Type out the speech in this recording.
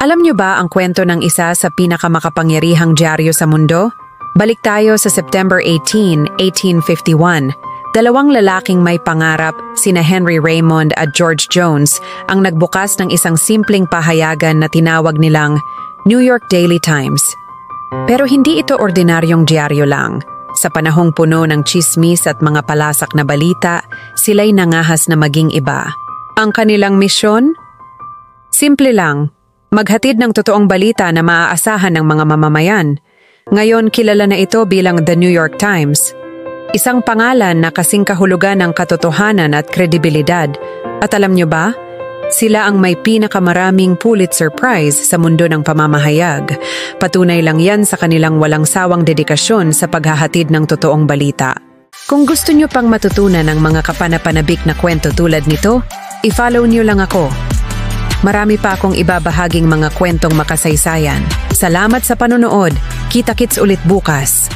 Alam niyo ba ang kwento ng isa sa pinakamakapangyarihang dyaryo sa mundo? Balik tayo sa September 18, 1851. Dalawang lalaking may pangarap, sina Henry Raymond at George Jones, ang nagbukas ng isang simpleng pahayagan na tinawag nilang New York Daily Times. Pero hindi ito ordinaryong dyaryo lang. Sa panahong puno ng tsismis at mga palasak na balita, sila'y nangahas na maging iba. Ang kanilang misyon? Simple lang, maghatid ng totoong balita na maaasahan ng mga mamamayan. Ngayon kilala na ito bilang The New York Times. Isang pangalan na kasing kahulugan ng katotohanan at kredibilidad. At alam nyo ba? Sila ang may pinakamaraming Pulitzer Prize sa mundo ng pamamahayag. Patunay lang yan sa kanilang walang sawang dedikasyon sa paghahatid ng totoong balita. Kung gusto nyo pang matutunan ng mga kapanapanabik na kwento tulad nito, i-follow nyo lang ako. Marami pa akong ibabahaging mga kwentong makasaysayan. Salamat sa panonood. Kita-kits ulit bukas.